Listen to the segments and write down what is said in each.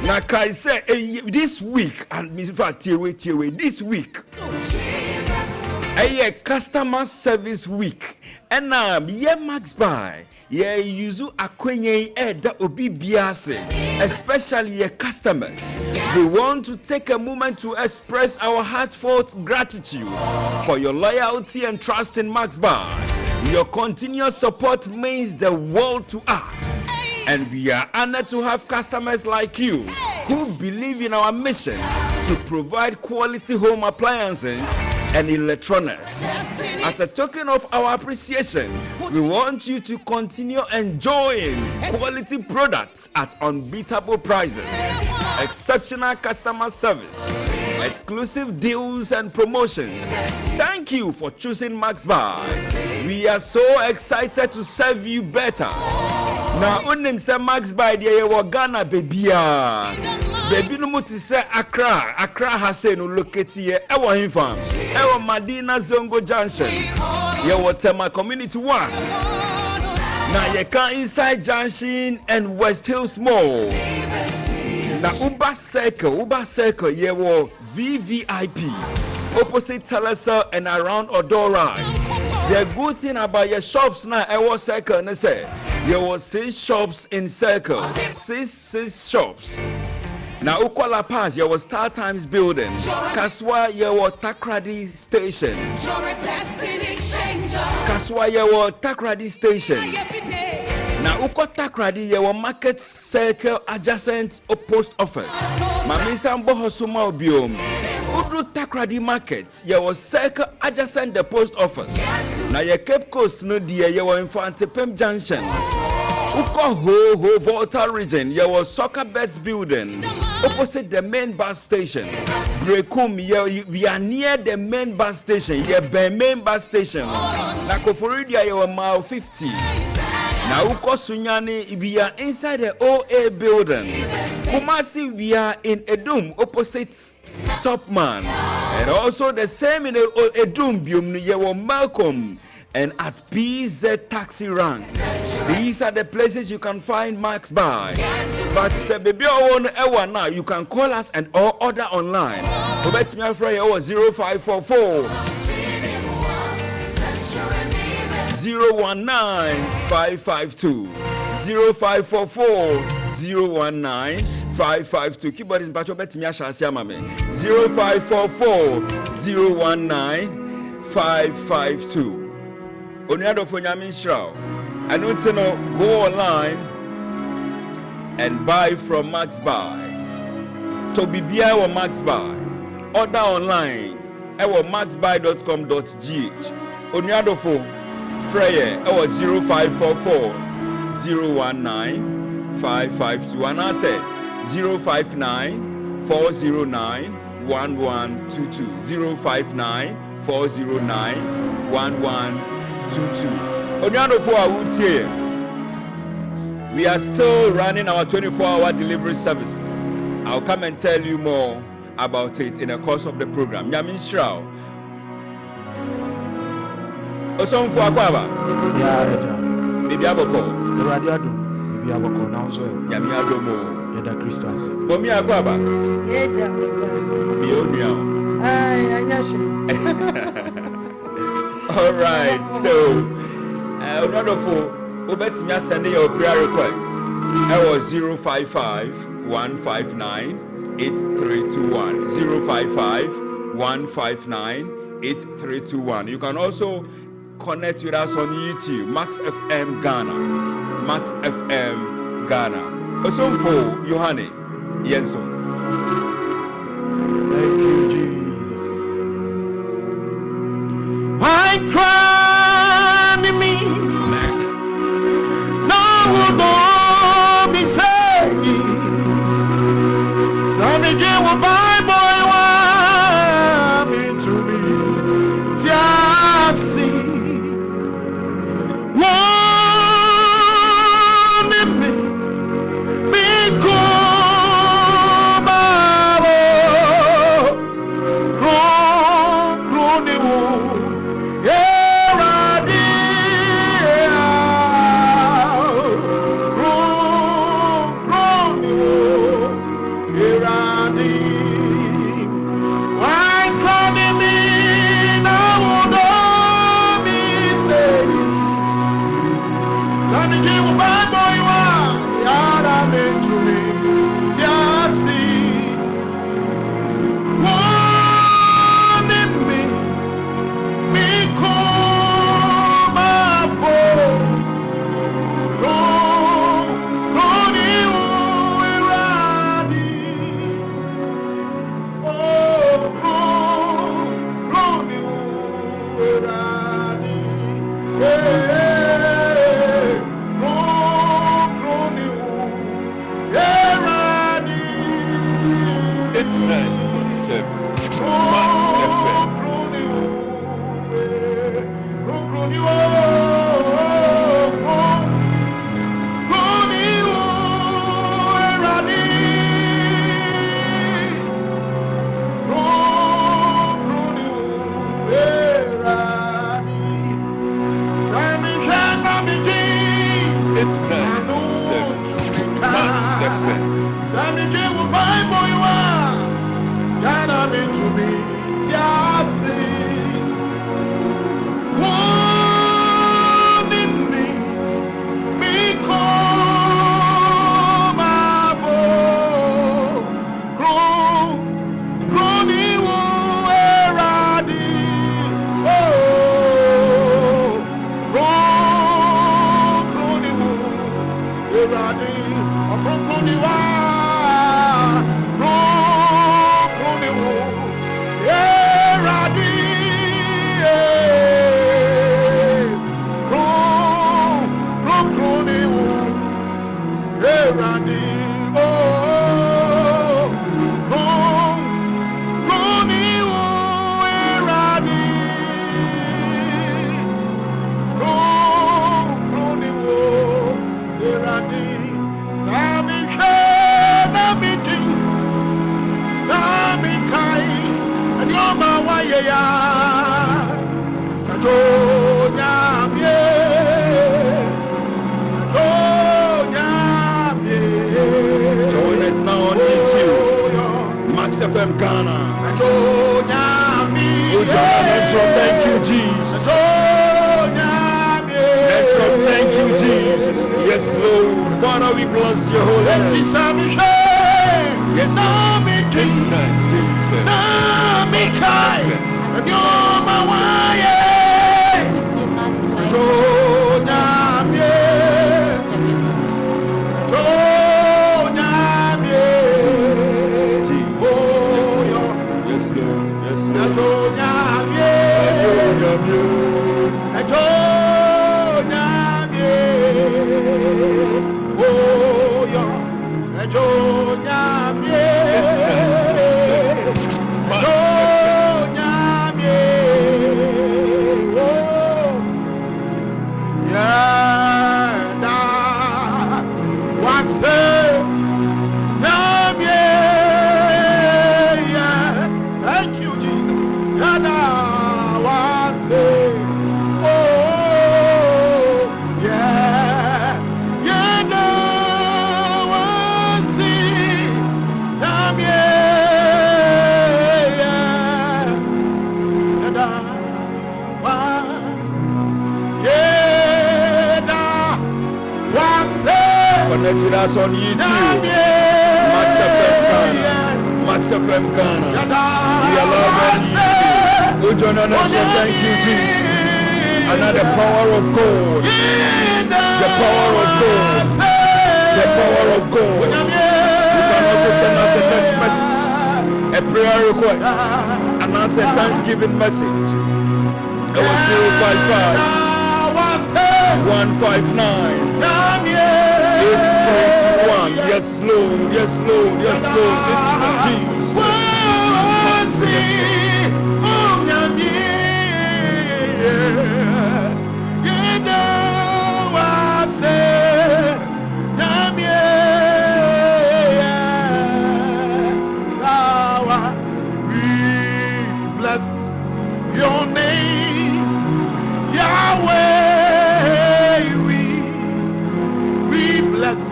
Now, I say this week, and Miss Fatiwe, this week, a customer service week, and Max by. Yeah, yuzu akwenye eda obi biase, especially your customers. We want to take a moment to express our heartfelt gratitude for your loyalty and trust in Max Bar. Your continuous support means the world to us, and we are honored to have customers like you who believe in our mission to provide quality home appliances and electronics. As a token of our appreciation, we want you to continue enjoying quality products at unbeatable prices, exceptional customer service, exclusive deals and promotions. Thank you for choosing Max Bar. We are so excited to serve you better. Now, unim say Max Bar dia ye Ghana baby. Baby no muti say Accra has say no locate here. Ewo hinfam. Ewo Madina Zongo Junction. Ye Tema Community 1. Now ye can inside Junction and West Hills Mall. Now Uber Circle ye wo VVIP. Opposite Telesa and around Odora. The good thing about your shops now, Ewo Circle, ne say there was 6 shops in Circle. 6 shops. Now, Ukwala Pass, you was Star Times building. Kaswa, you were Takrady Station. Kaswa, you were Takrady Station. Now, Ukwa Takrady, you were Market Circle adjacent post office. Mamisa Mboho Suma Obiom. Udru Takrady Market, you were Circle adjacent the post office. Now, you Cape Coast, no dear, you were in Fantepem Junction. Uko Volta region, you was Soccer Beds building. Opposite the main bus station. Brekum, we are near the main bus station. Yeah, main bus station. Na Koforidia, you are mile 50. Now, Uko Sunyani, we are inside the OA building. Kumasi, we are in Edum, opposite Top Man. And also the same in Edum, you were Malcolm. And at PZ Taxi Rank. These are the places you can find Max Bar. But baby, now you can call us and or order online. Bet me Friday 0544 019 552 0544 019 552. Keyboard is back. Bet me Asha Mame 0544 019 552. Onyado for Nyaminshrao. I don't know, go online and buy from Max Bar. To be beer or Max Bar. Order online at maxbuy.com.gh. Onyado for Freya 0544 019 552. And I said 059 409 1122. 059 409 1122. Onyado for Awuku. We are still running our 24-hour delivery services. I'll come and tell you more about it in the course of the program. Yamin Shrao. Osom for Akwaba. Bibi Aboko. Bibi Aboko now so. Yami Adomo. Yeda Christus. Bomi Akwaba. Yeja. Bionia. Anyashi. All right, so another for Obetimi send your prayer request. I was 055 159 8321 055 159 8321. You can also connect with us on YouTube, Max FM Ghana. Max FM Ghana. Also for Yohane Yenson. Thank you, Jesus. Why cry to me? No one don't be saying. Sonny Jim will buy boy want me to me. Tiasi. Want me. Me come 89.7 Max FM. It's 9.7 Max FM. Join us now on YouTube, Max FM Ghana. Thank you, Jesus. Thank you, Jesus. Yes, Lord. Father, we bless your holy name. Yes, Lord. Connect with us on YouTube, Max FM Ghana. Max FM Ghana. We are live on YouTube. Go join on us. Thank you, Jesus. Another power of God. The power of God. The power of God. You can also send us a text message, a prayer request, and answer a Thanksgiving message. It was 055 159 831. Yes, Lord. Yes, Lord. Yes, Lord. It's Jesus. We bless your name, Yahweh. We bless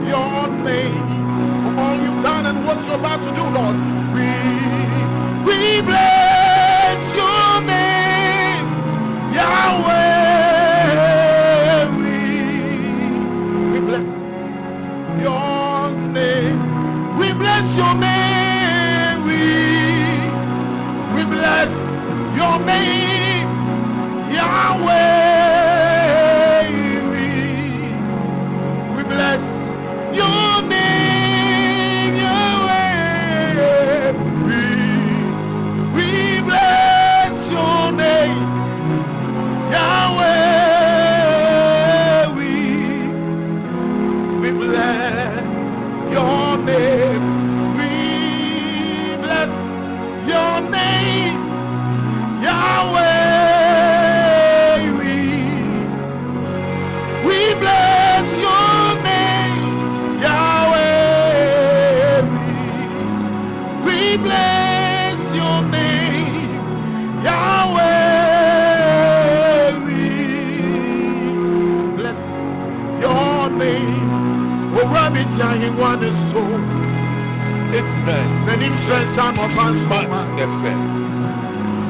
your name for all you've done and what you're about to do, Lord. We bless your name, Yahweh. We bless your name. We bless your name. We bless your name, Yahweh. We bless your name, Yahweh. We bless your name, Yahweh. We bless your name. We me so. It's 9. Many strengths and more fans. Max FM.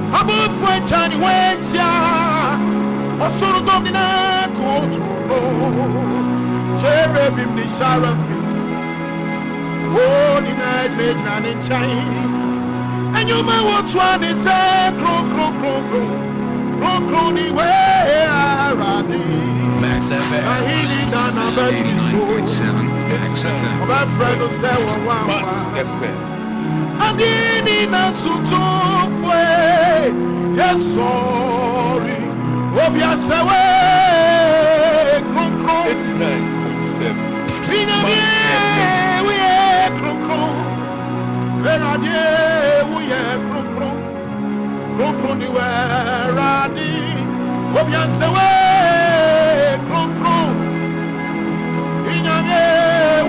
About French and West, yeah. A sort of domina called to know. Cherubim ni Seraphim. Oh, the night, and in China. And you may watch one is a crony way. Max FM. 89.7. Max FM. My friend will say, Max FM. I didn't know yes, sorry. Hope you're sorry. It's 9.7. Max FM. We are ni weradi obianse we kronkron inyame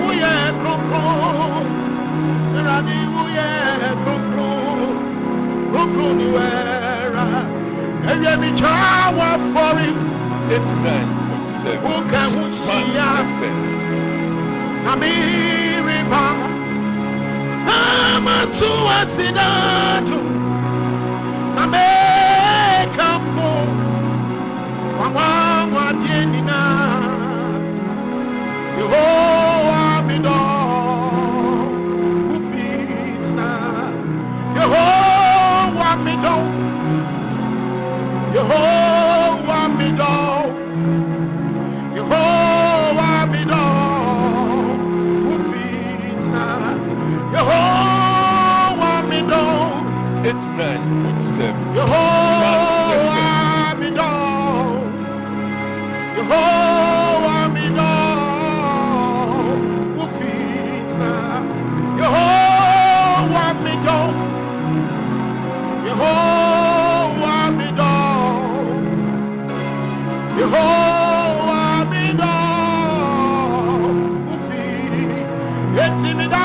wo ye kronkron weradi wo ye kronkron ni wera ewie mi chawa for him. It's 9.7. Who can who see ya na mi riba ama tu asidatu na make up for mama dienina Yehovah mi do ufitna Yehovah mi do Yehovah mi do Yehovah mi do ufitna Yehovah mi do. It's 9.7. Yehovah mi do, Yehovah mi do, ufitna. Yehovah mi do, Yehovah mi do, Yehovah mi do, ufitna. Eti mi da.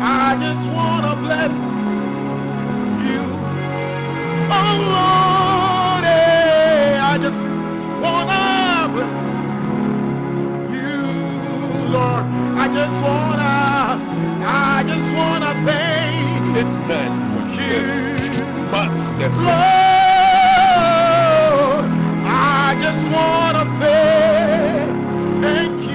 I just wanna bless you, oh Lord. I just wanna bless you, Lord. I just wanna thank. It's 9.7. Max FM. Lord, I just wanna thank you.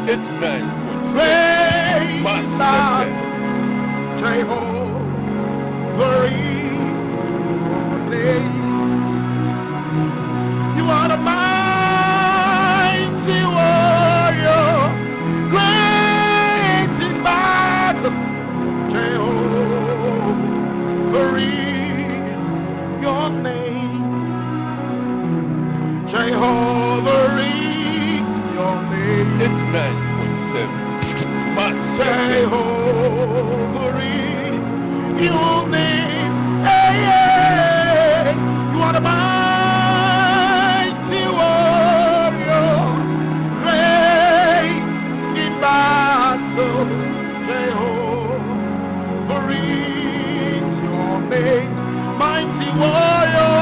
It's 9.7. Max FM. Jehovah is your name. You are the mighty warrior, great in battle. Jehovah is your name. Jehovah is your name. It's 9.7. Max Jehovah is your name. Hey, hey. You are the mighty warrior, great in battle. Jehovah is your name. Mighty warrior,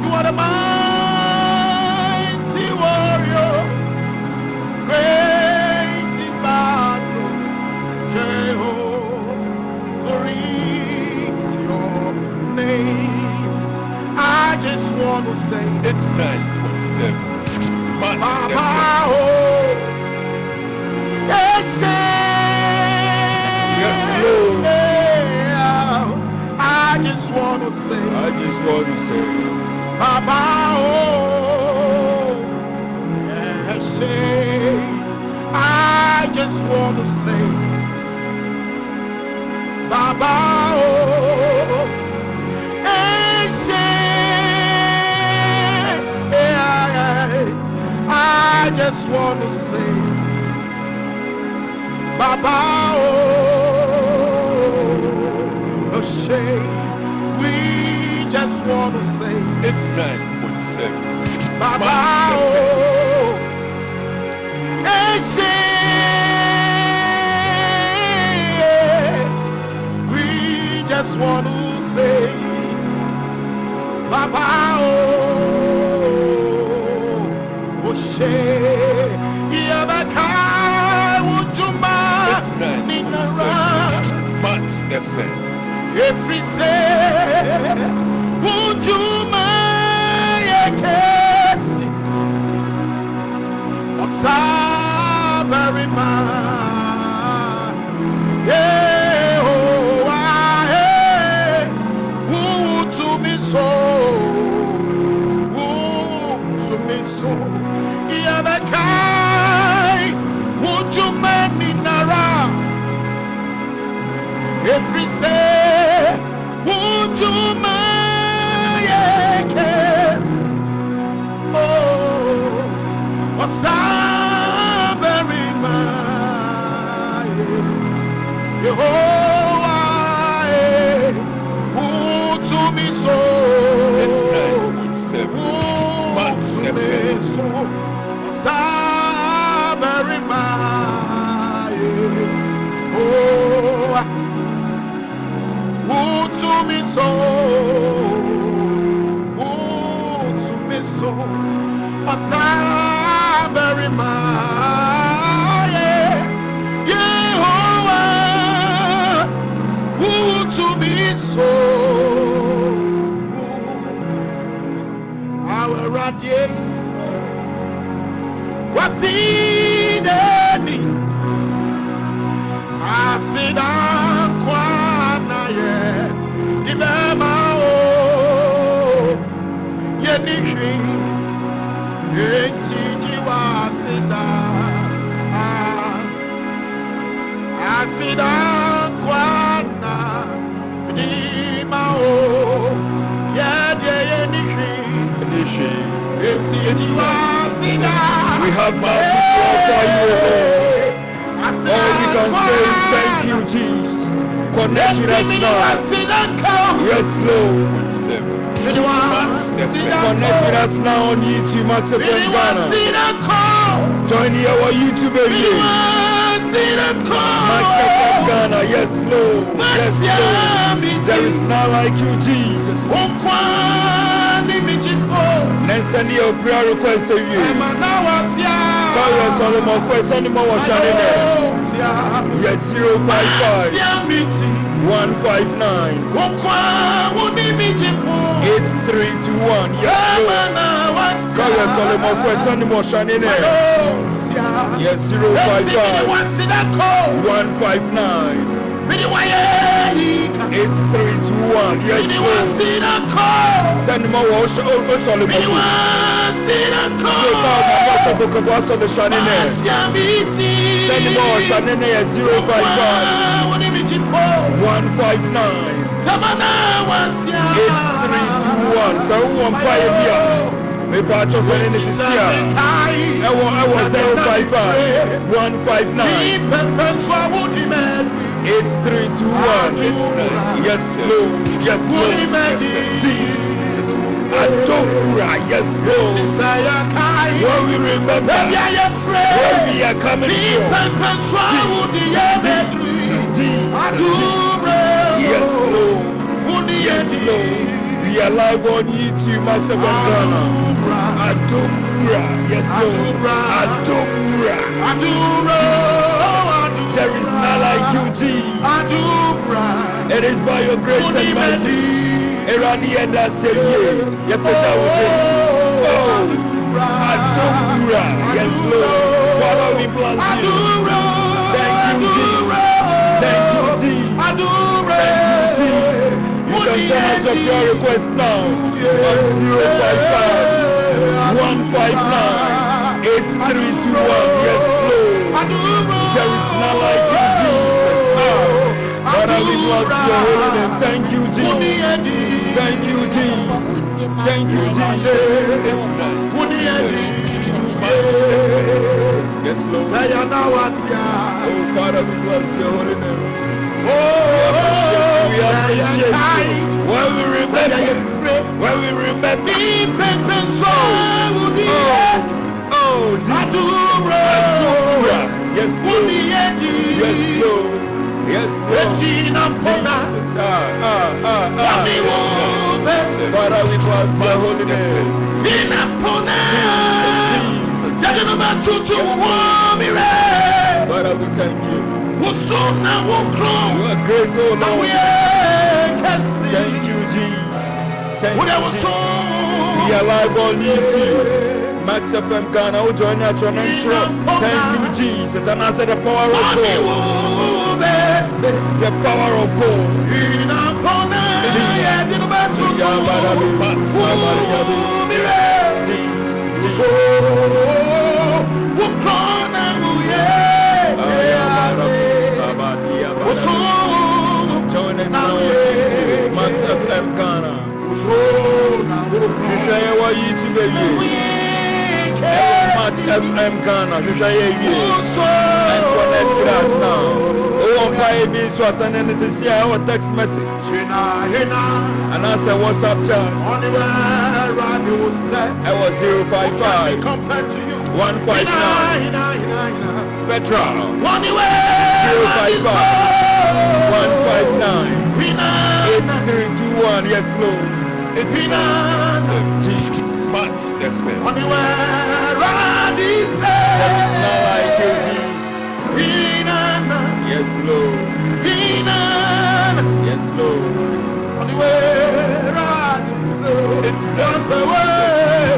you are the mighty warrior, great in battle. Jehovah is your name. I just want to say it's 9.7. Max Mama, FM. oh, yes, Yes, Lord. I just want to say, Baba, oh, yes, I just want to say, just want to say, Baba, oh, shame. We just want to say, it's 9.7. Baba, oh, shame. We just want to say, Baba, oh, shame. It's 9.7. Max FM. Every say, would you my case? Of Sabari man, yeah, oh, who to me so, who to me so, Yabakai, would you man in Nara? Every say, would you my case? Oh, what's up, very much? Yehovah, who to me so? It's 9.7. Max FM. What's up, very much? Oh, who to me so? Who to me so? What's up, very much? Yehovah, who to me so? Our radiate, what's in any? I sit down quiet. Ibema o yenishi enti jiwasida asida kwana dima o yede yenishi enti jiwasida. We have much to offer you. All we can say is thank you, Jesus. Connect with us now. Yes, Lord. Connect with us now on YouTube, Max FM Ghana. Join our YouTube video. Max FM Ghana. Yes, Lord. Yes, Lord. There is none like you, Jesus. Let's send your prayer request to you. Call your Solomon quest, send him over Yes, 055 159 8321. Yes, Lord. Call your Solomon quest, send him over Yes, 055 159 8321. Yes, Lord. Send him over Solomon. Send him over 055 159 8321. So who on fire here? Maybe I just send this here. I was 055 159 8321. Yes, Lord. Yes, Lord. Jesus. Adora. Yes, Lord. When we remember where we are coming from. Yes, Lord. Yes, Lord. We are live on YouTube, Max FM Ghana. Adora. Yes, Lord. Adora. There is none like you, Jesus. It is by your grace and mercy. Eradi and Asserie. Adora. Yes, Lord. Father, we bless you. Thank you, Jesus. Thank you, Jesus. Thank you, Jesus. You can send us a prayer request now on 055 159 8321. Yes, Lord. There is none like you, Jesus. Father, we bless your holy name. Thank you, Jesus. Thank you, Jesus. Thank you, Jesus. Yes, Lord. Say now what's ya? Oh, Father, we bless your holy name. Oh, We appreciate you. When we remember, oh, yes, Lord. Yes, Lord. Yes, Lord. Jesus. Father, we bless your holy name. Jesus. Father, we thank you. You are great, oh Lord. Thank you, Jesus. Thank you, Jesus. We are alive on YouTube. Max.fm Ghana, who join us on intro. Thank you, Jesus. And I said the power of God. The power of God. Join us now on YouTube. Max.fm Ghana. Max.fm Ghana. And connect with us now. Oh, send us a text message. And I said, WhatsApp chat. I was 055 159 Petra 055 159 8321. Yes, Lord. Jesus. Max.fm. That's not like you, Jesus. Yes, Lord. Yes, Lord. It's not away.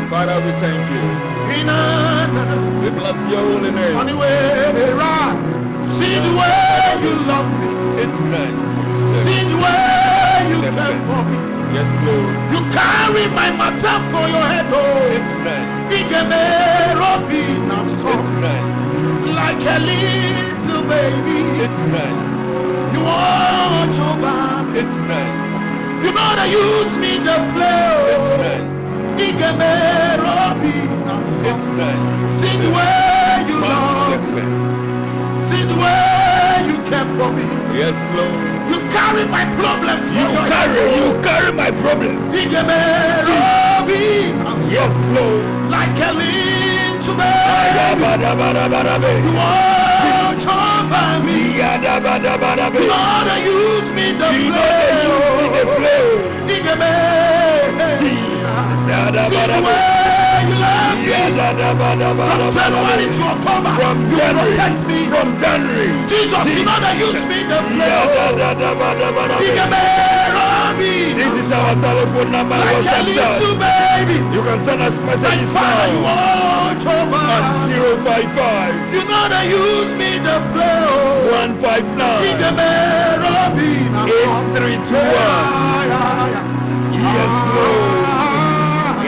Father, we thank you. We bless your holy name. See the way you love me. See the way you care for me. Yes, Lord. You carry my matter for your head, oh. Like a little baby. You want your baby. You know they use me to play. See the way you love me. See the way you care for me. Yes, Lord. You carry my problems. You carry my problems. Yes, Lord. Like a little baby. You watch over me. You know they use me to play. Jesus. See the way you love me. From January to October, you protect me. From January. Jesus, you know they use me to play. This is our telephone number. Like a little baby. You can send us messages Father, you now watch over. on 055 You know they use me to play. 159 8321. Yes, Lord.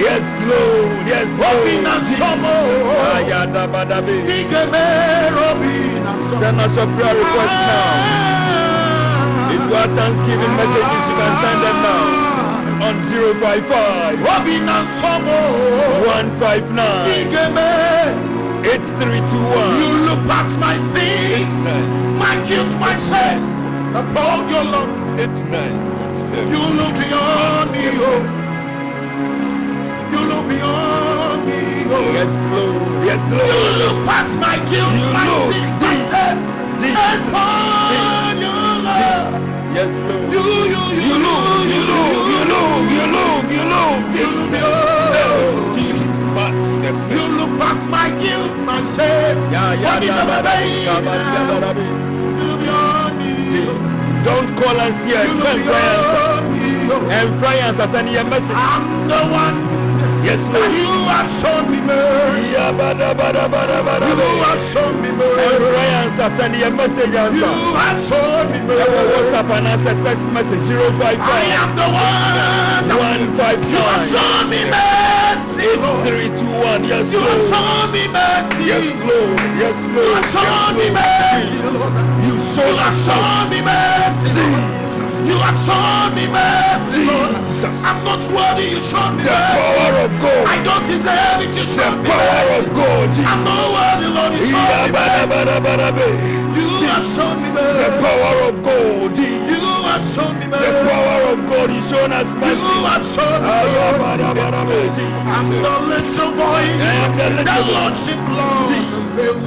Yes, Lord. Yes, Lord. Send us a prayer request now. If you have Thanksgiving messages, you can send them now on 055 159 8321. You look past my sins, my guilt, my sins. Uphold your love. You look beyond me, oh. You look beyond me, oh. Yes, Lord. Yes, Lord. You look past my guilt, my sins, my sins. Uphold your love. Yes, Lord. You look beyond. You look past my guilt, my sins. You look beyond me. Don't call us here. You look beyond me. And Friars are sending a message. I'm the one. Yes, That Lord. you have shown me mercy. You have shown me And mercy. Friars are sending a message. You have shown me WhatsApp mercy. and answer text message I 055 am the one. You have 159 shown me mercy. mercy, Lord. 3, 2, 1. Yes, You have Lord. shown me mercy. Yes, Lord. Yes, You Lord. have shown me mercy, Lord. You You show have us shown me mercy, Lord. Jesus. You have shown me mercy, Lord. Jesus. I'm not worthy, you showed me The mercy. power of God. I don't deserve it, you The showed me power mercy. of God. I'm not worthy, Lord, you showed me mercy. You have shown me The mercy. power of God. You have shown me The mercy. power of God is shown us mercy. You have shown me mercy. I'm the little voice I am the little that voice. Lordship loves and fails.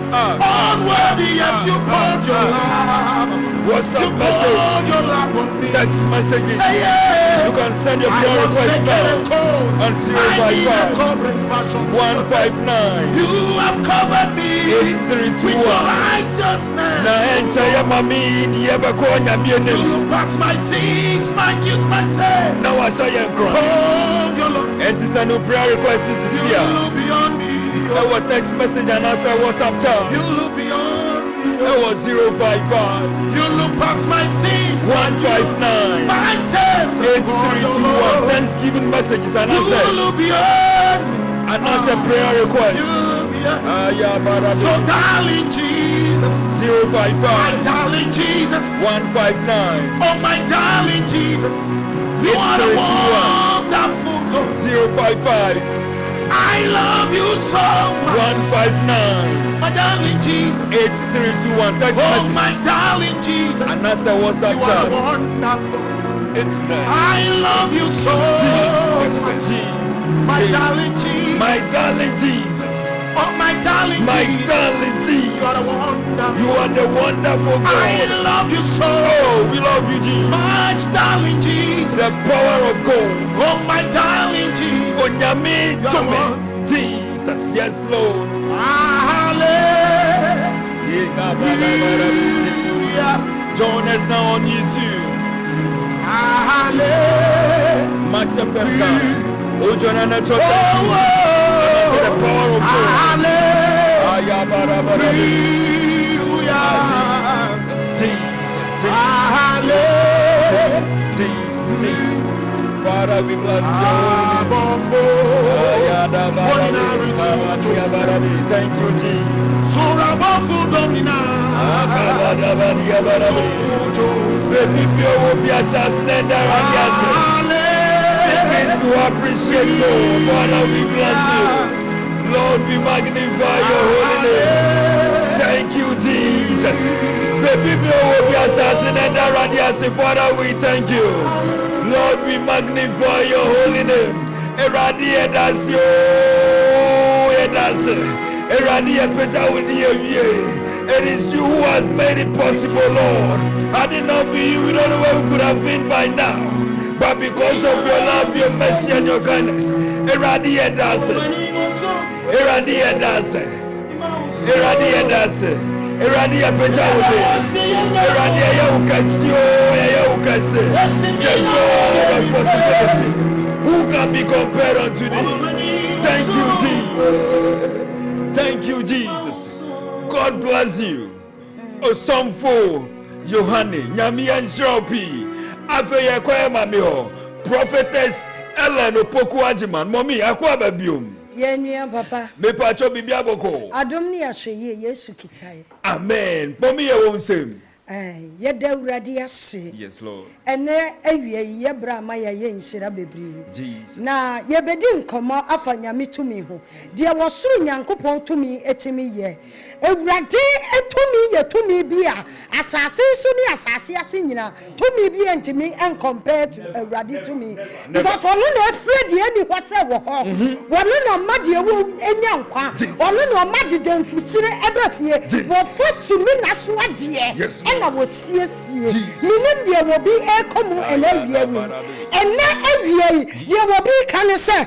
Unworthy yet you poured your love. What's You up, message? poured your love on me. Text messages. Hey, yeah. You can send your I prayer was request naked and now cold. on I need a 055 covering fashion to your face. 159. You have covered me It's 3, 2, with your 1. righteousness. Na enter your mommy, the ever call your You name. look past my sins, my guilt, my sin. Now I saw your cross. Oh, your love. And it's a new prayer request. This is You here. look beyond me. Our text message and answer WhatsApp chat. You look beyond me. Our 055 You look past my sins, my guilt, 159 my sins. 8321. Thanksgiving messages and You answer. look beyond me. And answer prayer You request. look beyond. So, So darling Jesus, my 055 darling Jesus, 159 oh my darling Jesus, you are the 8321. wonderful God. 055 I love you so much, 159 my darling Jesus. 8321. Text Oh message my darling Jesus, and answer WhatsApp you are chat. wonderful. 89. I love you so much, Jesus. my darling Jesus. My darling Jesus. Oh my darling My Jesus, darling you are Jesus. wonderful. You are the wonderful I God. love you so Oh, we love you, Jesus. much, darling Jesus. The power of God. Oh my darling Jesus. Onyame You to are me. one. Jesus, yes, Lord. Hallelujah. Join us now on YouTube. Hallelujah. Max FM Ghana. Oh, join us now. Oh, The power of God. hallelujah. Jesus. Hallelujah. Jesus. Father, we bless you. Thank you, Jesus. To appreciate you, Father, we bless you. Lord, we magnify your holy name. Thank you, Jesus. Father, we thank you. Lord, we magnify your holy name. It is you who has made it possible, Lord. Had it not been you, we don't know where we could have been by now. But because of your love, your mercy, and your kindness, who can be compared unto thee? Thank you, Jesus. Thank you, Jesus. God bless you. Osomfo Yohane Nyamiya Nshropi Afeye Kwaya Mamiho Prophetess Ellen Opoku Ajiman Mommy Akwa Babium Yenua papa. Me pacho bibi aboko. Adom ni ahweye Yesu kitaye. Amen. Mommy ye won same. Yeda urade ase. Yes, Lord. Ene awie ye bra ma ye nhyira bebre. Jesus. Na ye bedi nkomo afa nyame tumi ho. De wosoro nyankopon tumi etimi ye. Ewurade etumi ye tumi bia asase so ni asase ase nyina. Tumi bia ntimi en compared to ewurade tumi. Because ono na afred ye ni hwase wo ho. Wono na made wo enya nkwa. Ono na made demfutire ebafie. Wo fosumi na so ade. Yes. Na wo siesie minim de wo bi ekomu elawie wi ena awie de wo bi kan se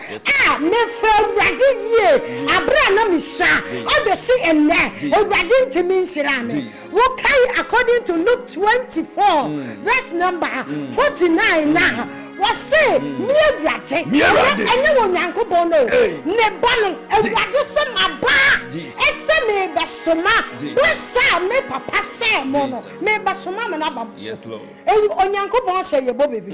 me fa urade yie abra na mi sha obesi enne urade ntimi nhira me wo kai according to Luke 24 verse number 49 na wase mi urade enye wo nyankopon no ne ba no urade se maba ese me besoma wosa me papa se mo no me besoma me na bam Yes, Lord. Onyankopon se ye bo bebi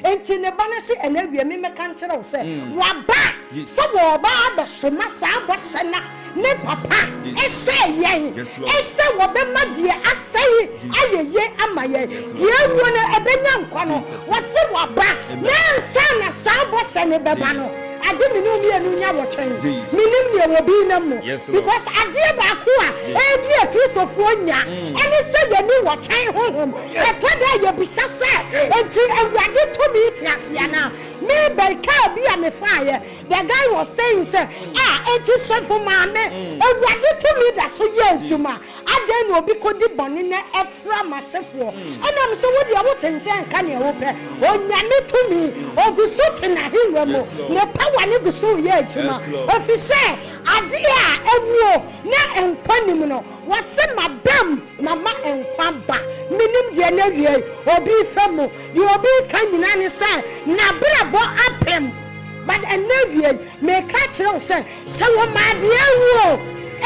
enti ne ba na se enawie me meka nkere wo se waba se wo ba besoma sa bose na ne papa ese yen ese wo be ma die asai ayeye amaye die wo no ebenya nkwa no wose waba na nsa na sa bose ne beba no ade me no mi anu nya wo twen minim ne wo bi na mu because ade ba ko a edi e Kristofo nya ene se ye ni wo twen honhom e to da ye bisa se enti awurade to mi tiase na me be ka bi a me fire the guy was saying say enti so for mame awurade to mi da so ye adwuma ade no obi ko di bone na efra masefo ena me so wo dia wo tenchen ka ne wo pe onyame to mi oguso tena hinwa mo ne power ne guso ye adwuma ofise ade a ewuo na enkwanim no wase mabam mama enkwa ba minim de na wie obi famo de obi kan nyina ne se na brabo apem but enavie me ka kire se wo ma de ewuo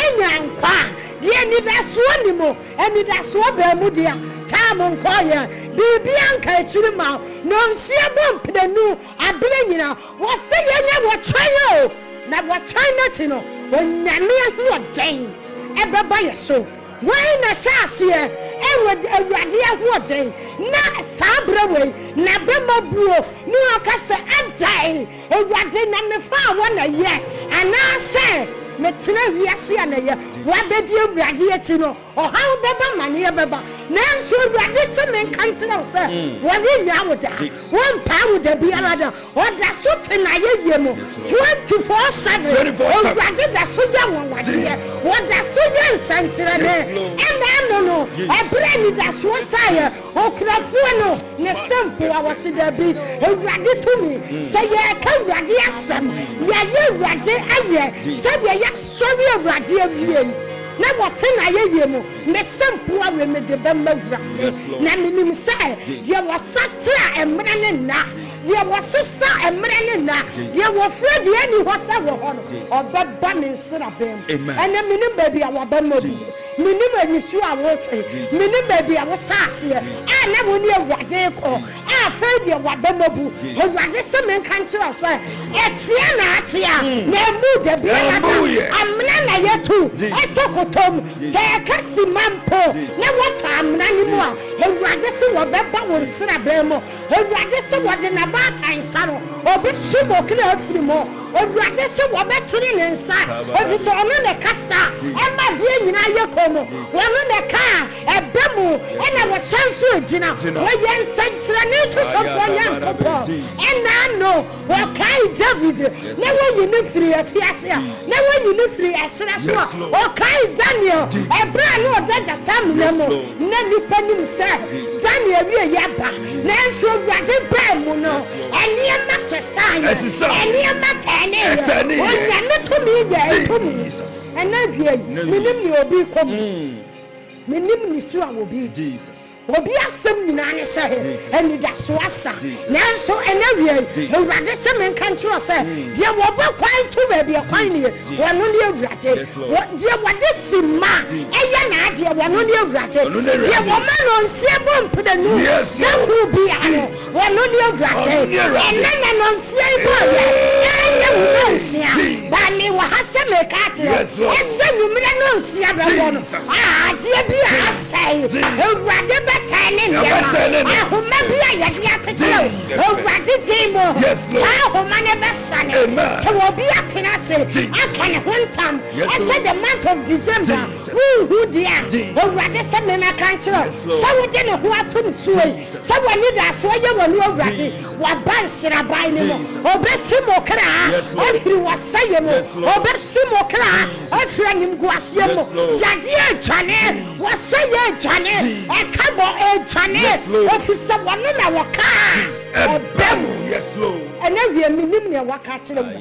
enya nkwa de ni da so ni mo eni da so ba mu dia ta mo nkoye bibi anka kire ma no nsia bom pedanu abere nyina wase yenya wo twayo na wo china ti no onyame ho den ebeba yeso why na shase awurade ho den na sabra we na bema buo ni akase adai awurade na me fa wona ye ana se metena wiase anaye wabedi awurade ati no ohaw beba mane beba nanso awurade se men kantina se wore nya woda won pa woda biara da oda so tena ye mo 24/7 awurade da so ya won wade woda so ye nsankyere ne ena no ebra ni da so saye okrafo no ne sempo awose da bi awurade tumi se ye ka awurade asem ya ye awurade aye se ye sorry awurade awie na wote na ye mo me sempo awe me de be mawurade na minim se ye wasatra emre ne na ye wasesa emre ne na ye wofre de ani ho sa wo ho no obeba me nsira bem ene minim ba bia wo ba mabi minim anisu awote minim ba bia wo saase na woni awurade ko fa de wo ba mabu awurade se men kan kira se etia na atia na mu de bia na amna na yetu esokotom se kasi mampo na wota amna ni mu a awurade se wo beba wo nsira bem mo awurade se wo de na bata insaro obi shibo kila afiri mo awurade se wo betiri ne nsa obi so ono ne kasa ema die nyina ye komo wono ne ka ebemu ena wo sanso agina wo ye nsankyira ne hwehwefo nyankopo ena no wo kai David ne wo yi ne firi afiase a ne wo yi ne firi asera so a wo kai Daniel ebra ne odaja tamne mo ne nipa nim se Daniel wie yaba na nso awurade ba mu no eni ma sesan eni ma tani onya ne to mi ye to mi ena wie minim ye obi kom minim ni su awobi Jesus obi asem nyina ne se eni da so asa nanso ena wie awurade se men kan tro se je wo ba kwan to ba bia kwan ne wono ne awurade je wade sima eya na ade wono ne awurade je wo ma no nsie bom pedanu ka ku bia no wono ne awurade ena na no nsie bo ya enya wo nsia ba ni wa hase me ka tro ese numre no nsia ba bo no je asay awurade betane ne ahoma bia ye dia tetero awurade dimo sa ahoma ne besane so obi atena se akane hontam ese the month of December who dia awurade se me na kanchiro so wo de ne ho ato ne suoi so wani da so ye wani awurade wa ban sirabai ne mo obeshimo kra ofiri wasaye mo obeshimo kra ofiri nimguase mo yade atwane wasaye chane ekabo chane ofisa wano na waka Ebem yes Lord ena wie minim ne waka kire mo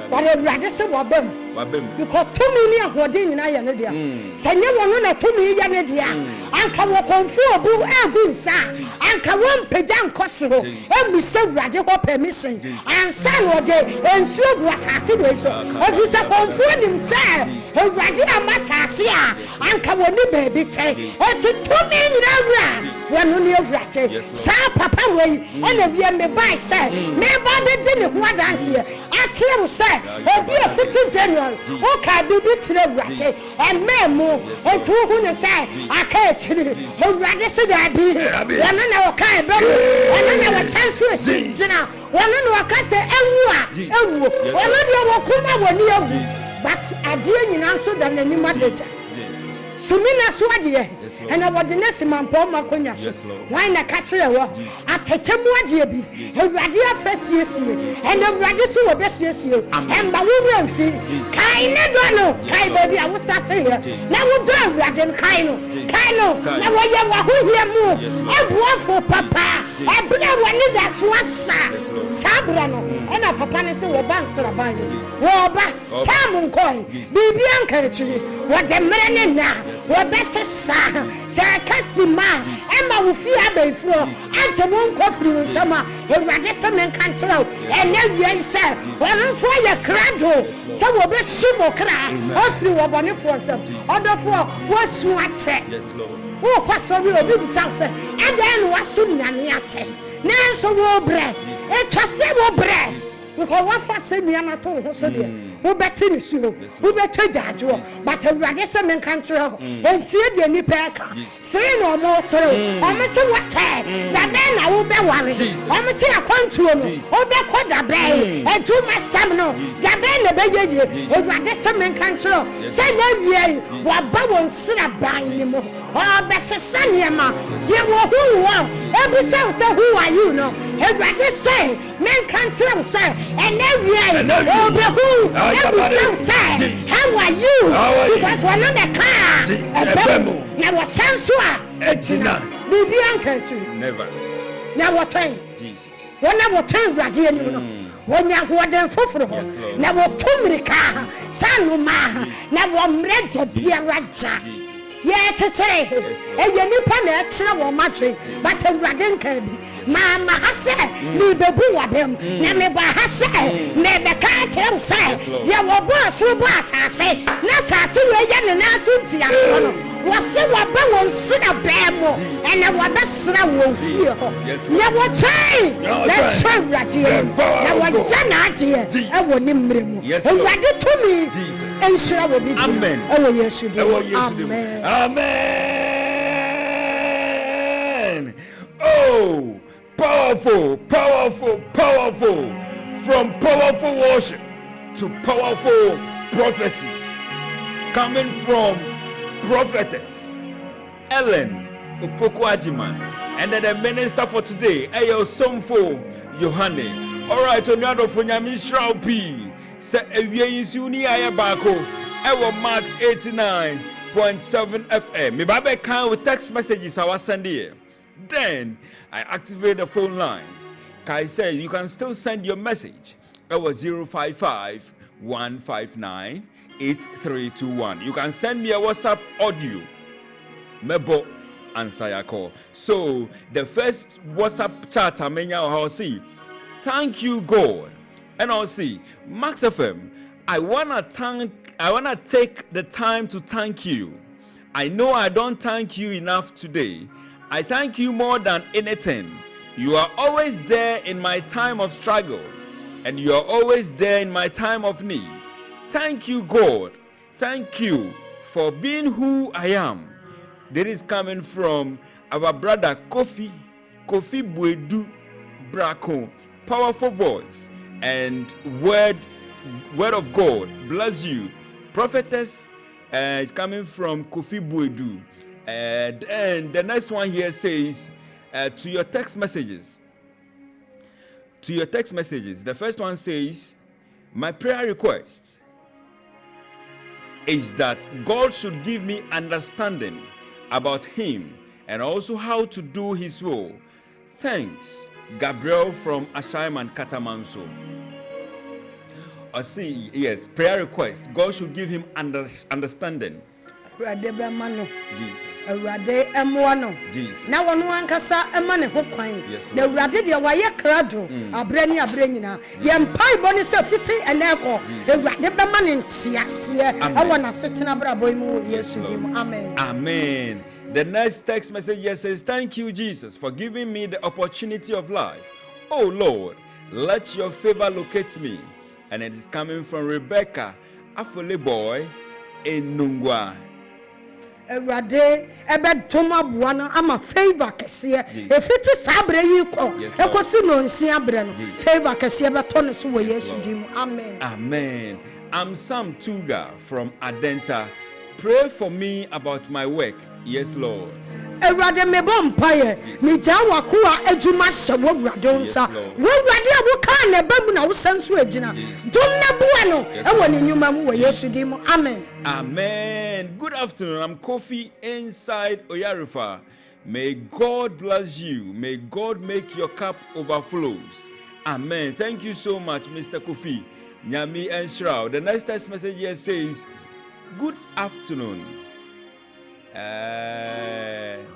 bare awurade se wobam because 2 million holding in Ayanedia. Send you one or 2 million Yanedia. Anka will conform Boo Agunsa. Anka won't pay down Kosovo. And we serve radical permission. And son or day and so was Hasido. If he's a conform himself, a Radia Massasia. Anka will baby take. It's a 2 million when you rate. Sa Papa way and if you may buy say, never did what dance here. Actually, say, if you are 15 January, okay, be to the rate and memo, and 2 who say, I can't actually, but rather said I be here. One on our kind, and then I was sensuous. One on our case, and one on your Wakuma when you but I didn't answer than any mother. Sumina Swadia, and I was the next man, Paul Maconia. Why not catch her? I take him what you be, a radia first year, and a radisu of best year, and Bawu fee. Kaina Dono, Kai baby, I was not here. Now we'll do Radan Kaino, now I am who here more, and one for Papa, and Bina Wanida Swassa, Sabrano, and a papa is a banser of mine. Woba, Tamun Koi, Bibianca, what the man now. What best is Sarcasima, Emma will fear by floor, and the moon coffee in summer, and Radisson and Cancel, and then you say, well, I'm sure you're crado, so will be Shimo cry, hopefully, what one for some other for what's what said. Oh, Pastor will be sunset, and then was soon Naniache. Now, so will bread, a trustable bread, because what for send me and I told her. Who better you? Who better judge you? But a Radisson and Control, and see the Nipeka. Say no more, sir. Almost what time? That then I will be worried. Almost say a contour, or be called a bay, and to my samno. That then the baby, a Radisson and Control. Say no, ye, what bubble slap by him. Oh, Bessie Sanyama, you were who are. Every sound, so who are you? No, and Radisson, men Control, sir, and then ye, oh, be who. Every say, how are you? Because we're not a car. Now, what sounds so? Baby, uncle, Never. now what time? Jesus. When I will turn Radian, when you are them for now, what to me, car, Sanuma, now one red to be a raja. Yeah, to say, and you need planet, so much, but a Radin can be. Mama has said, me be boo of him, never has said, never can't tell, say, there were boss who boss, I say, Nasa, see you again and answer. Was so a bow sit a bamo, and I was best will feel. Never try, let's try that here. Now, what's an idea? I will name him. And ready to me, and sure will be. Amen. Oh, yes, you do. Amen. Amen. Oh, powerful, powerful, powerful. From powerful worship to powerful prophecies coming from prophetess Ellen Opoku-Ajiman, and then the minister for today, Ayo Somfo Yohane. All right, on the other phone, Yamishrao P. Say, Yisuni Ayabako, Ewa Max 89.7 FM. Me babe can with text messages I was sending. Then I activate the phone lines. Kai said you can still send your message. It was 055 159 8321. You can send me a WhatsApp audio. Mebo answer your call. So the first WhatsApp chat I'll see. Thank you, God. And I'll see Max FM. I wanna take the time to thank you. I know I don't thank you enough today. I thank you more than anything. You are always there in my time of struggle, and you are always there in my time of need. Thank you, God. Thank you for being who I am. This is coming from our brother Kofi Buedu Brako. Powerful voice and word of God. Bless you. Prophetess is coming from Kofi Buedu. And the next one here says, to your text messages. The first one says, my prayer request is that God should give me understanding about him and also how to do his will. Thanks, Gabriel from Ashaiman Katamanso. I see, yes, prayer request. God should give him understanding. Jesus. Jesus. Now one kasa emane ho kwan. Yes, Na urade de waye krado abrani abranyina. Ye mpai boni se fiti eneko. Urade be mane ntiase e wona setena brabo mu Yesu dim. Amen. Amen. The next text message here says, thank you, Jesus, for giving me the opportunity of life. Oh Lord, let your favor locate me. And it is coming from Rebecca Afole boy in Nungwa. Erade ebe toma buana ama favor kese efiti sabre yi ko ekosi no nsia bre no favor kese be to no so wo Yesu dim. Amen. Amen. I'm Sam Tuga from Adenta. Pray for me about my work. Yes, Lord. Erade me bom paye mi jawa ko a ejuma hye wo urade onsa wo urade abuka na ba mu na wo sanso agina dum na bua no e wo ni nyuma mu wo Yesu dim. Amen. Amen. Good afternoon. I'm Kofi inside Oyarifa. May God bless you. May God make your cup overflows. Amen. Thank you so much, Mr. Kofi. Nyami and Shroud. The next text message here says, good afternoon.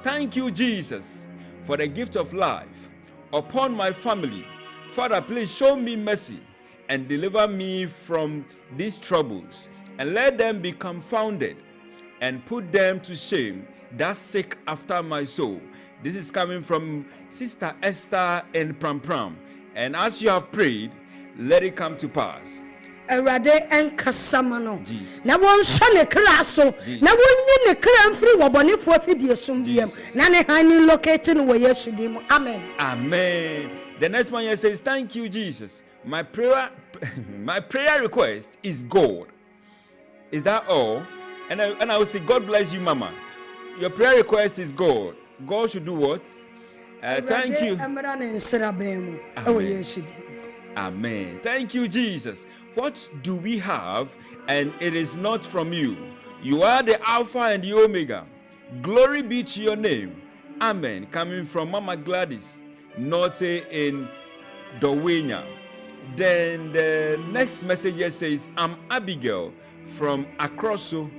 Thank you, Jesus, for the gift of life upon my family. Father, please show me mercy and deliver me from these troubles, and let them be confounded and put them to shame that seek after my soul. This is coming from Sister Esther and Pram Pram. And as you have prayed, let it come to pass. Erade enkasamano na won hwa ne kra so na wonyi ne kra mfiri wobonefo afidie somdiem na ne han locating wo Yesu dim. Amen. Amen. The next one here says, thank you, Jesus. My prayer request is God. Is that all? And I will say, God bless you, Mama. Your prayer request is God. God should do what? Thank you. Amen. Amen. Thank you, Jesus. What do we have? And it is not from you. You are the Alpha and the Omega. Glory be to your name. Amen. Coming from Mama Gladys, Norte in Dowenya. Then the next message here says, I'm Abigail from Akroso.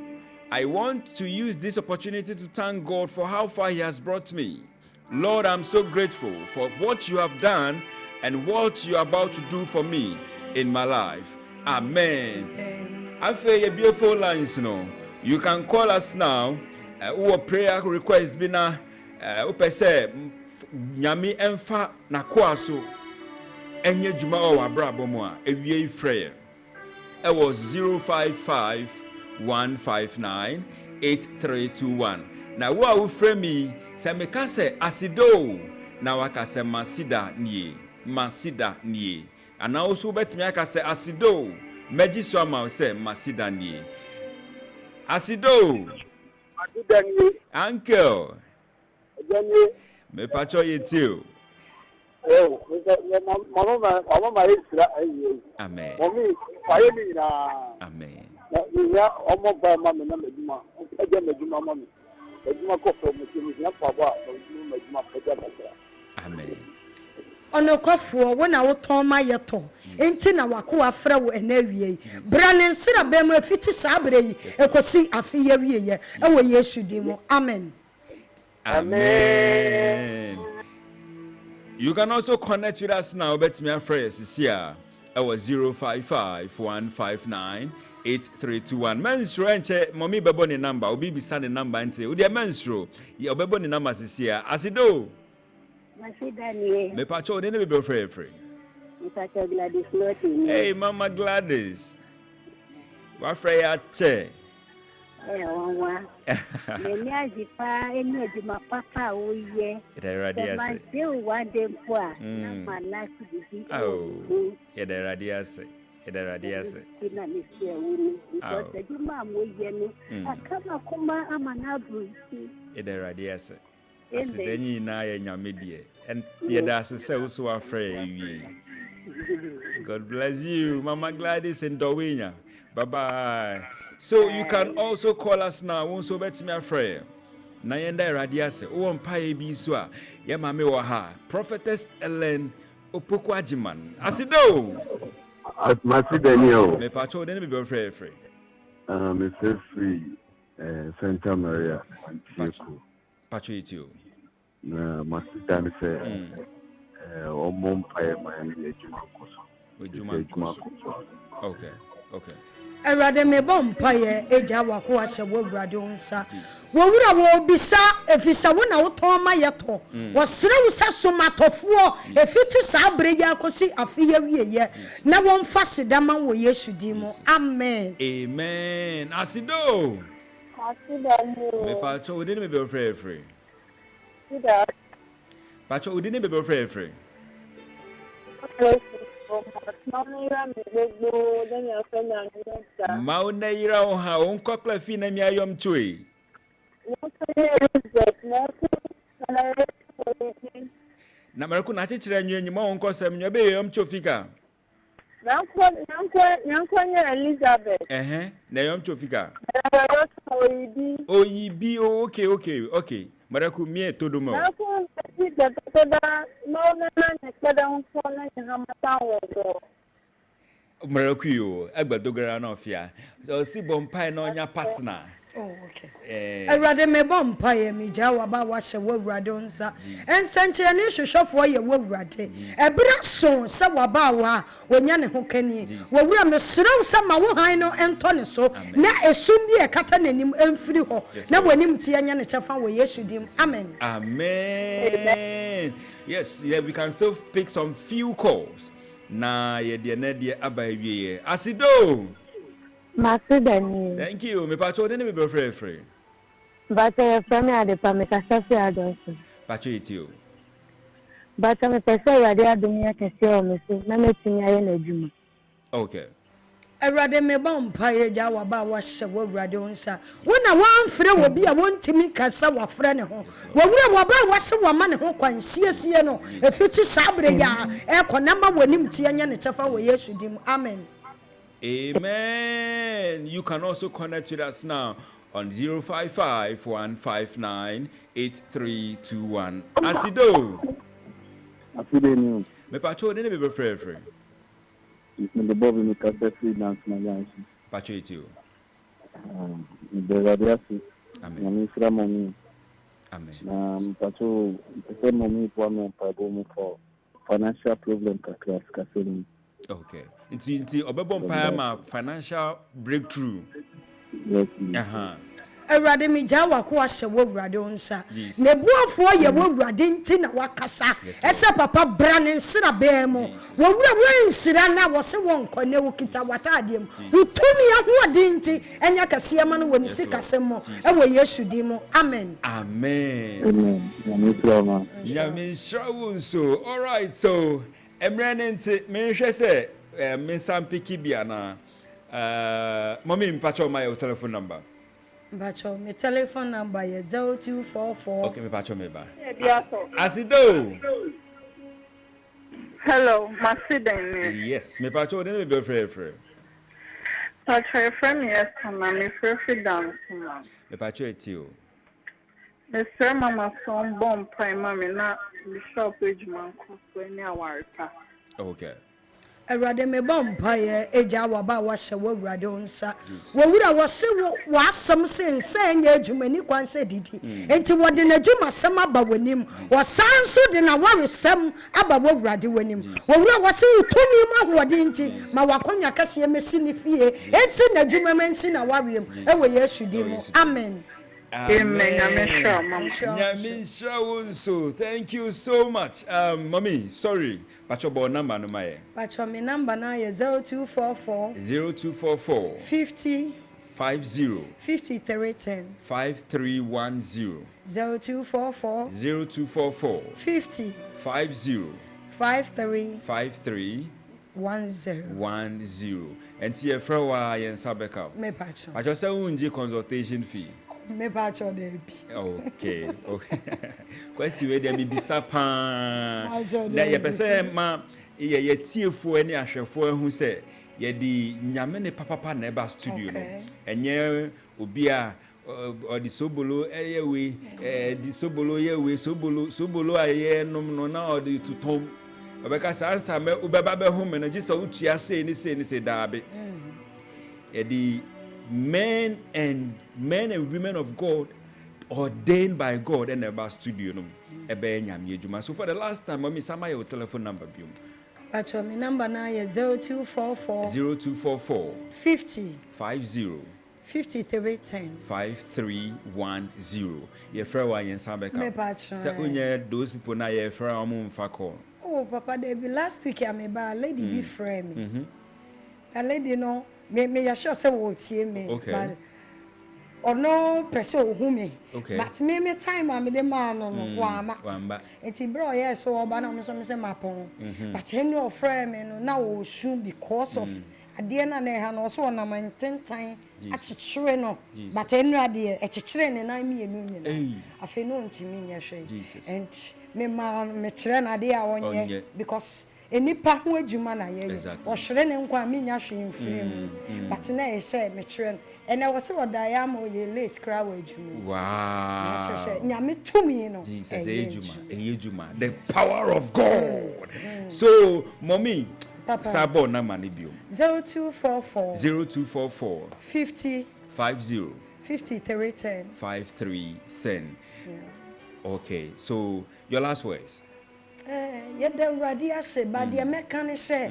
I want to use this opportunity to thank God for how far He has brought me. Lord, I'm so grateful for what you have done and what you are about to do for me in my life. Amen. I feel your beautiful lines now. You can call us now. Our prayer request be na upese nyame emfa na kwaso enye juma o abrabo mu a ewie frey. It was 055-159-8321. Now what will frame me say me ka say asido na waka say masida nie. And also bet me aka say asido meji so ama say masida nie. Asido uncle me pacho yetio. Amen. Amen. Amen. Onokofo wona woton ma yeto enti na wako afra wo enawie brane nsira be ma fiti sabre yi ekosi afiye wie ye e wo Yesu dim. Amen. Amen. You can also connect with us now. Bet me afraid is here. It was 055-159-8321. Menstro enche mommy bebo ni number. Obi bisa ni number ente. Udi menstro. Ye obebo ni number is here. Asido. Masida nie. Me pacho ni bebo free. Me pacho Gladys Loti. Hey Mama Gladys. Wa free ya che. Wanwa. Me ajipa eni ejuma papa oye. Ida radia se. Se one day poa. Na malaki bibi. Oh. Ida radia se. Kina ni se wuni. Because ejuma amoye no. Akama kuma amana brusi. Ida radia se. Asidenyi na ya nyamedie. And yeda se so afraid you. God bless you, Mama Gladys in Dowenya. Bye-bye. So you can also call us now. Won't so bet me afraid. Nayenda radiase. O mpae bi so a ye mame wo ha. Prophetess Ellen Opoku Ajiman. Asido. Matthew Daniel. Me pacho den be free. Mr. Free Santa Maria Pacho itio. Na Matthew Dan say Omom Paya Miami Ejuma. Okay. Erade me bompa ye eja wako ahye wo wurade onsa wo wura wo bisa efisa wo na wo ton ma ye to wo sere wo sa somatofo efiti sa brege akosi afiye wieye na wo mfa sedama wo Yesu dimo amen Asido me pacho we didn't be free pacho we didn't be free Maunayira oha onkokla fi na mi ayom tui. Na marako na chichira nyanyima onkosem nyobe yom chofika. Nyanko Elizabeth. Na yom chofika. Oyibi okay. Marako mie todomo. Marakuyo, Agbadogara no fear. So si bompai no nya partner. Oh, okay. Erade me bompa ye mi jawa ba wa hye wo wurade onsa. Ensankyere ne hwehwefo ye wo wurade. Ebra so se wa ba wa onya ne ho kani. Wo wura me serew se ma wo han no ento ne so. Na esum bi e kata nanim emfiri ho. Na wanim tie nya ne chefa wo Yesu dim. Amen. Amen. Yes, yeah, we can still pick some few calls. Na ye de na de abawie Asido Masidani. Thank you. Me pacho de me be free. But I from the Pamekasafi Adonson. Pacho itio. But I'm a person who are doing a casio, Mrs. Nametin Juma. Okay. Erade me bompa ye jawa ba wa hye wo wurade onsa. Wona wan frɛ wo bi a wontimi kasa wa frɛ ne ho. Wo wura wo ba wa se wo ma ne ho kwan siesie no. Efiti sabre ya e konama wonim tie nya ne chefa wo Yesu dim. Amen. Amen. You can also connect with us now on 055-159-8321. Asido. Afideni. Me pacho de be free. The Bobby Mikasa dance na yansi. Pacho itio. The radiasi. Amen. Amen. Amen. Pacho the mommy one for financial problem kakras kaseni. Okay. Inti obebompa ma financial breakthrough. Yes. Erade mi jawa ko ahye wo wurade onsa. Ne buafo ye wo wurade nti na wakasa. Ese papa brane nsira beemu. Wo wura wo nsira na wo se won kone wo kita watade mu. Utumi ahode nti enya kase ma no woni sikasem mo. E wo Yesu di mo. Amen. Amen. Yamin so. All right, so emrenenti me hwe se me sampiki bia na mommy mpacho my telephone number. Bacho, my telephone number is 0244. Okay, me pacho me ba. Asido. Hello, Masidani. Yes, me pacho de be free. Pacho friend yes, me free dance. Me pacho etio. Mr. Mama son bomb prime me na bishop ejuma ko so ni awarta. Okay. Erade me bompa ye eja wa ba wa hye wo wurade onsa. Wo wura wo se wo asem se enya ejumani kwan se didi. Enti wo de na juma sem aba wanim. Wo sanso de na waresem aba wo wurade wanim. Wo wura wo se utumi ma hode nti ma wakonya kase mesi ni fie. Ensi na juma mensi na warem. Ewe Yesu di mo. Amen. Amen. So thank you so much. Mommy, sorry. Pacho bo number no my. Pacho me number na is 0244 50 5310 5310 0244 50 5310 and tie frawa yen sabeka. Me pacho. Pacho say unji consultation fee. Me pacho dey bi. Okay. Kwesi we dey be bisapa. Na ye pese ma ye tiefo ani ahwefo ahu se ye di nyame ne papa na eba studio no. Enye obi a odi sobolo eyewe di sobolo yewe sobolo aye nom no na odi tutom obeka sansa me ubeba be home no gisa utua say ni say dabe. The men and women of God ordained by God and about studio no ebe nyame adwuma. So for the last time mommy sama your telephone number biom. Pacho my number now is 0244 50 5310 5310. Ye frɛ wa yen san beka. Say unye those people na ye frɛ wa mo mfa call. Oh papa they be last week I me ba lady be friend me. That lady no me sure say wo tie me. Okay. Or no person who me. Okay. But me time I me the man no wamba. Enti bro yes so oba na me so me say mapon. But Henry of friend me no na wo soon because of ade na na ha no so na mantentan akyekere no. But Henry ade akyekere ne na me enu nyina. Afi no ntimi nya hwe. And me kyere na ade a wonye because enipa ho adwuma na ye ohwere ne nkwa me nya hwe mfiri mu but na e say me kyerɛ no ene wo se woda ya ma ye late kra wa adwuma wow nya me tumi no Jesus ejuma the power of God. So mommy sabo na mani bio 0244 50 5310. Okay, so your last words. Yeda uradi ase ba de meka ne se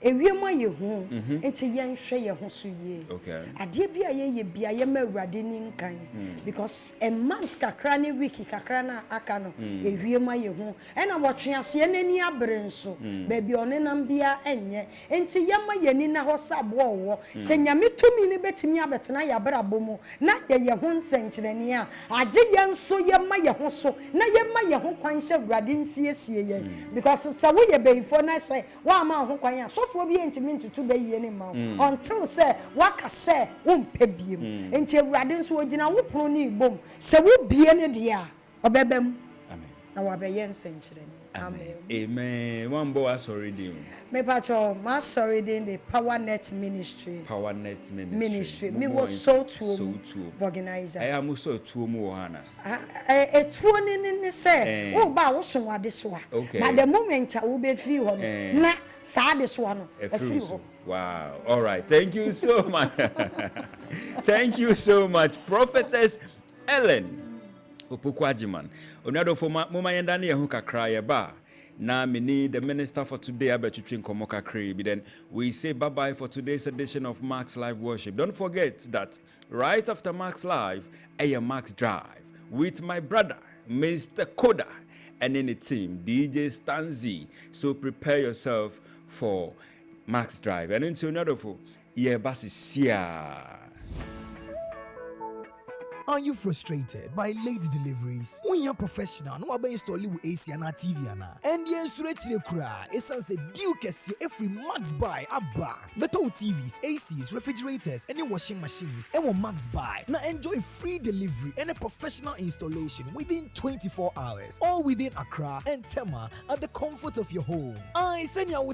ewiem aye hu enti yen hwe ye ho so ye ade bia ye bia ye ma uradi ni nkan because a month kakra ne week kakra na aka no ewiem aye hu ena wotwe ase nani abre nso ba bia onenam bia enye enti ye ma ye ni na ho sabo wo se nyame tumi ne betimi abetena ya brabo mu na ye ho nsenkyerene a age ye nso ye ma ye ho so na ye ma ye ho kwan hye uradi nsiesie ye because so wo ye beifo na say wa ma ho kwan a fo bi entimi ntutu be yie ne ma until say waka say wo mpa biem enti awurade nso ogina wo pono ne ibom se wo bie ne de a obebam amen na wa be ye nsenkyerene amen one boy sorry dim me pacho ma sorry dim the power net ministry me was so to organizer I am so to mu hana etuo ne say wo ba wo so wade so a but the moment wo be fi ho na wow. All right. Thank you so much. Thank you so much, Prophetess Ellen Opukwajiman. Onado for mama yenda ne ho kakra ye ba. Na me need the minister for today abetwetwe nkomo kakra bi. Then we say bye bye for today's edition of Max Live Worship. Don't forget that right after Max Live, Max Drive with my brother Mr. Koda and in the team DJ Stanzi. So prepare yourself for Max Drive. And into another for Are you frustrated by late deliveries? When you're professional, no one install you AC and TV and the insurance kura essence deal kesi every Max Buy abba. Better TVs, ACs, refrigerators, any washing machines, and Max Buy. Now enjoy free delivery and a professional installation within 24 hours, all within Accra and Tema at the comfort of your home. I send you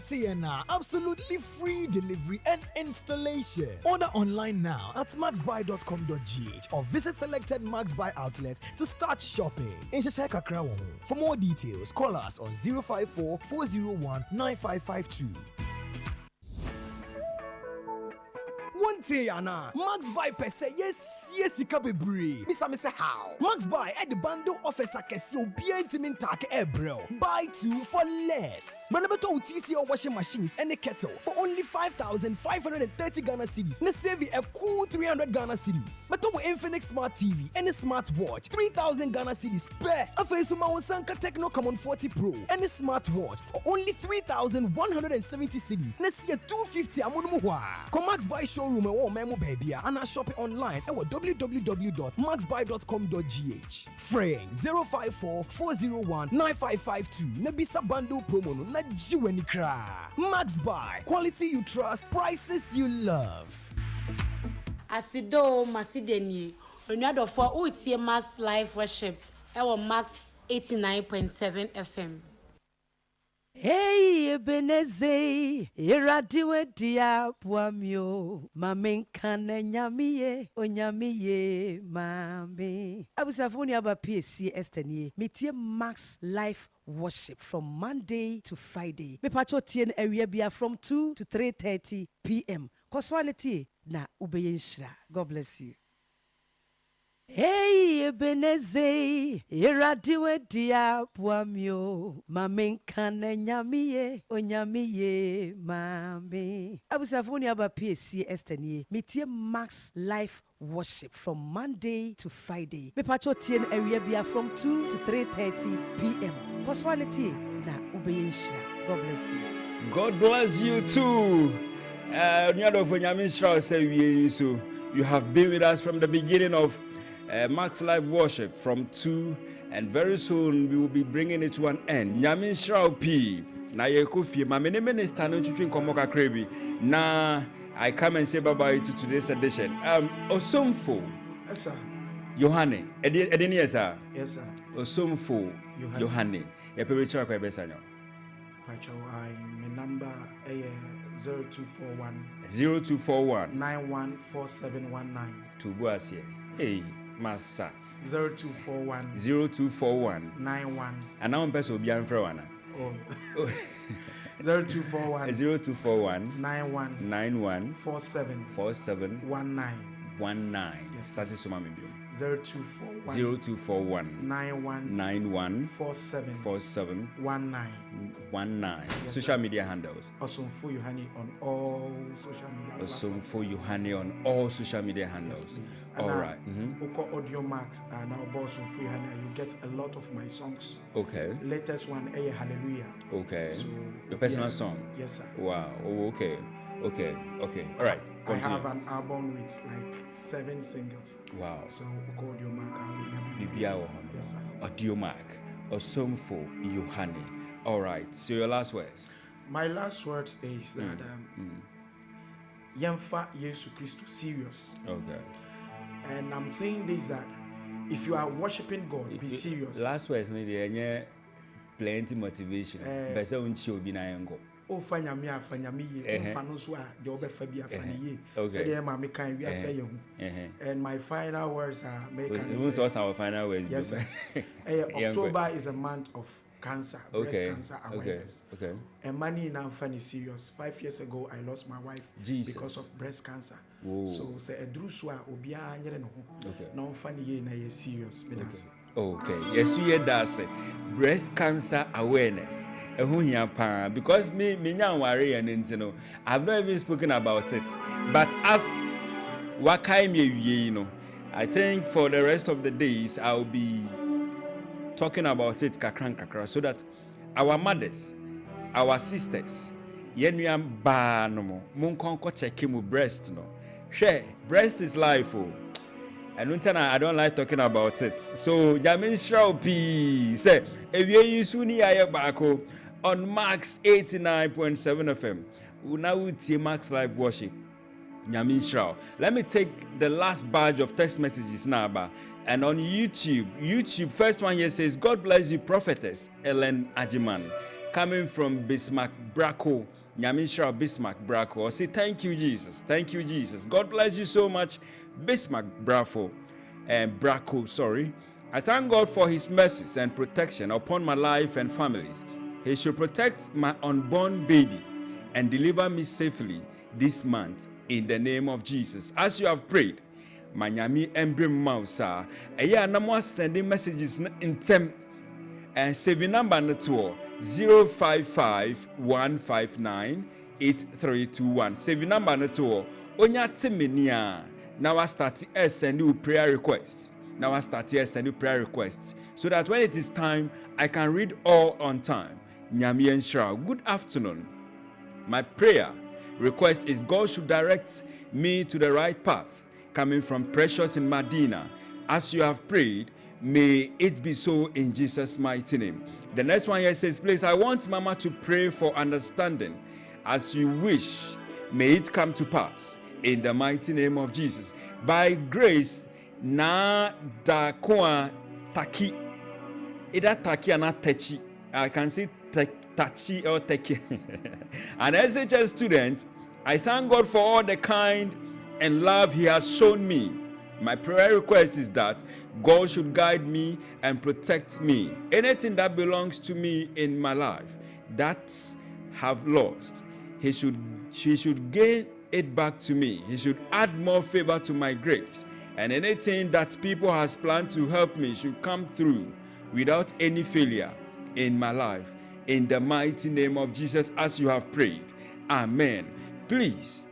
absolutely free delivery and installation. Order online now at maxbuy.com.gh or visit selected Max Buy outlets to start shopping. In Shashaka Krawon. For more details, call us on 054 401 9552. One day, Anna, Max Buy per se, yes, bebre. Bisa me say how? Max Buy at the bundle offers a kesi obi entimin tak ebro. Buy 2 for less. Banabeto TC or washing machines and a kettle for only 5,530 Ghana cedis. Na save a cool 300 Ghana cedis. But we Infinix Smart TV and a smartwatch 3,000 Ghana cedis per. A face of Sanka Techno Common 40 Pro and a smartwatch for only 3,170 cedis. Na see a 250 amunumuwa. Come Max Buy showroom or memo baby and I shop it online at www.maxbuy.com.gh. Frame 054 401 9552. Nebisa bundle promo no na jiweni kra. Max Buy, quality you trust, prices you love. Asido Masideni, onado for utie Max Live Worship. Ewo Max 89.7 FM. Hey, Ebeneze, iradiwe dia puamio, mamenkane nyamiye, onyamiye, mame. Abusafuni aba PSC Estenie, mitie Max Life worship from Monday to Friday. Me pacho tien area from 2 to 3:30 p.m. Koswanity na ubeyinshra. God bless you. Hey, Ebeneze, iradiwe dia puamio, mame nkane nyamiye, onyamiye mame. Abusafuni aba PSC Estenie, mitie Max Life Worship from Monday to Friday. Me pacho tien area bia from 2 to 3:30 p.m. Koswanity na ubeyinshra. God bless you. God bless you too. So you have been with us from the beginning of Max Live Worship from 2, and very soon we will be bringing it to an end. Nyamin Shrao P. Na Yekufi, my many minister no chicken komoka krebi. Na I come and say bye bye to today's edition. Osumfo. Yes, sir. Yohane. Edini yes, sir. Yes, sir. Osumfo. Yohane. Yepebecha kwa besanyo. Pacho, my number 0241 914719. Tubuasie. Hey, Massa. 0241 91. And now I'm person be anfrewana. Oh. 0241 91 47 19. Yes. Sasi suma mibio. 0241 91 47 19. Yes, social media handles. Osumfo Yohane on all social media platforms. Osumfo Yohane on all social media handles. Yes, please. All right. Oko Audio Max and now Osumfo Yohane, you get a lot of my songs. Okay. Latest one, Hallelujah. Okay. So, your personal song. Yes, sir. Wow. Oh, okay. All right. Continue. I have an album with like 7 singles. Wow. So Oko Audio Max Yes, sir. Audio Max. Osumfo Yohane. All right. So your last words. My last words is that Yemfa Yesu Christo serious. Okay. And I'm saying this that if you are worshiping God, be serious. Last words need plenty motivation. Besa unchi obi na yengo. O fanya mi fano so a de obefa bi afani ye. Say dey ma me kan wi ase ye hu. And my final words are make our final words. Yes. October is a month of cancer, breast cancer awareness. Okay. And money now funny serious. 5 years ago I lost my wife because of breast cancer. Whoa. So say edruswa obia anyere no ho. No funny ye na ye serious. Okay. Yes, you hear that say breast cancer awareness. Because me worry and I've not even spoken about it. But as I think for the rest of the days I'll be talking about it kakra so that our mothers, our sisters, yenuam ba no mo munkonko check mu breast no. Share breast is life oh. And I don't like talking about it. So Jamin Shaupi say ewie yisuni aye bako on Max 89.7 FM. Now we Max Live Worship. Jamin Shau. Let me take the last batch of text messages now. And on YouTube, first one here says, God bless you, prophetess Ellen Ajiman, coming from Bismarck Braco, Nyamisha Bismarck Braco. I say, thank you, Jesus. Thank you, Jesus. God bless you so much, Bismarck Braco. I thank God for his mercies and protection upon my life and families. He should protect my unborn baby and deliver me safely this month in the name of Jesus. As you have prayed, Manyami Embrim Mausa, Namo sending messages in tem and saving number na to 055-159-8321. Saving number na to Onya Timinia. Now I start to send you prayer requests. So that when it is time, I can read all on time. Nyami Enshra, good afternoon. My prayer request is God should direct me to the right path. Coming from Precious in Medina. As you have prayed, may it be so in Jesus' mighty name. The next one here says, please, I want Mama to pray for understanding. As you wish, may it come to pass in the mighty name of Jesus. By grace, na da koa taki. Either taki or not techi. I can say tachi or teki. An SHS student, I thank God for all the kind and love he has shown me My prayer request is that God should guide me and protect me. Anything that belongs to me in my life that have lost, He should gain it back to me. He should add more favor to my grace. And anything that people has planned to help me should come through without any failure in my life. In the mighty name of Jesus, as you have prayed. Amen. Please,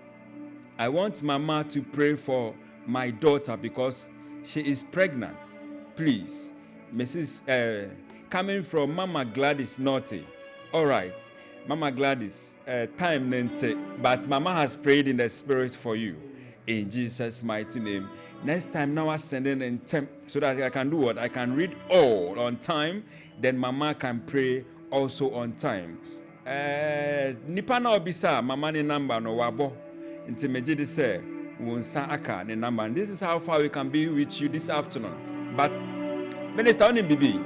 I want Mama to pray for my daughter because she is pregnant. Please, Mrs. Coming from Mama Gladys Naughty. All right, Mama Gladys, time nente, but Mama has prayed in the spirit for you. In Jesus' mighty name. Next time, now I send in temp so that I can do what? I can read all on time. Then Mama can pray also on time. Nipa na obisa Mama ni number no wabo. Inti mejidi say wunsa aka ni number. And this is how far we can be with you this afternoon. But Minister onim bibi.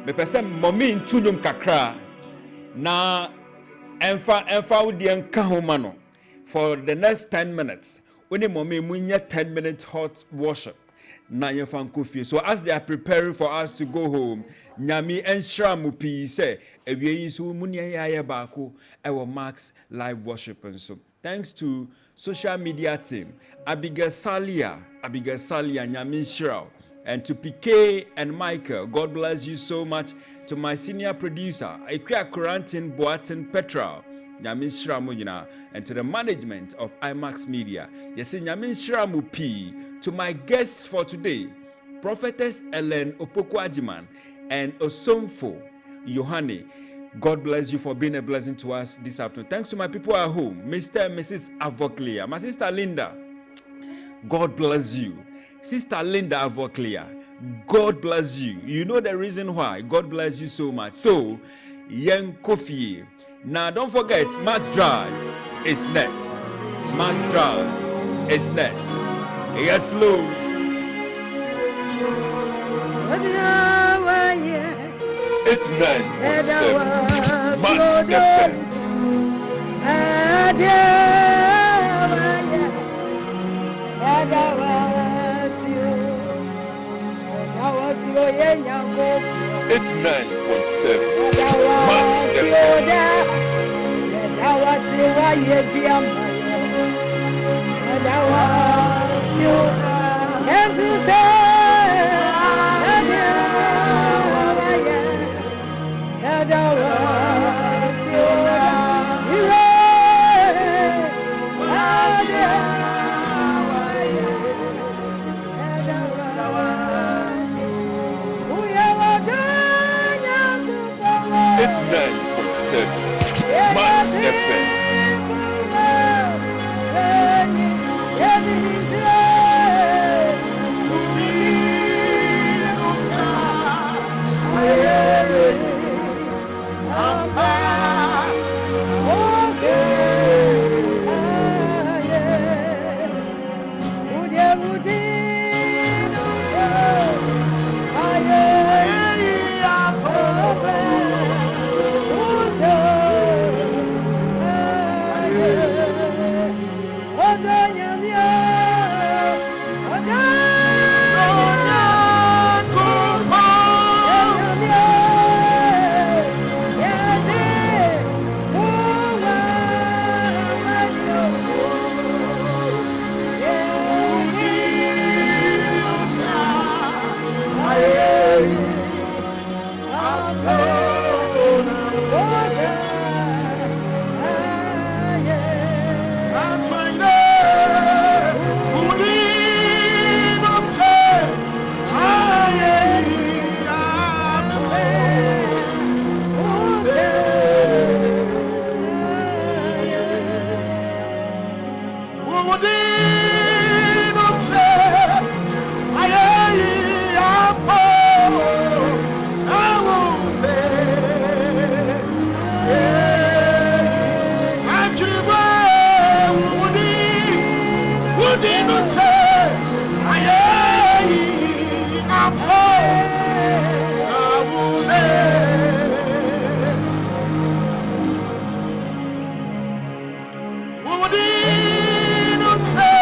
Me pese mommy ntunyum kakra na enfa udi enka homa no. For the next 10 minutes, only mommy munya 10 minutes hot worship. So as they are preparing for us to go home, Nyami and Shramupi say, "Ewe so munya ya baako ewo Max live worship and so." Thanks to social media team, Abigail Salia, Nyami Shra, and to PK and Michael. God bless you so much. To my senior producer, Ikea Corantin Boatin Petra. Nyamin Shramu, and to the management of IMAX Media. Yes, Nyamin Shramu P. To my guests for today, Prophetess Ellen Opoku-Ajiman and Osomfo Yohane. God bless you for being a blessing to us this afternoon. Thanks to my people at home, Mr. and Mrs. Avoclia, my sister Linda. God bless you. Sister Linda Avoclia, God bless you. You know the reason why. God bless you so much. So, Yen Kofi. Now, don't forget, Max Drive is next. Max Drive is next. Yes, Lord. 89.7 Max FM. It's 9.7 Max It's 9.7 Max FM. Say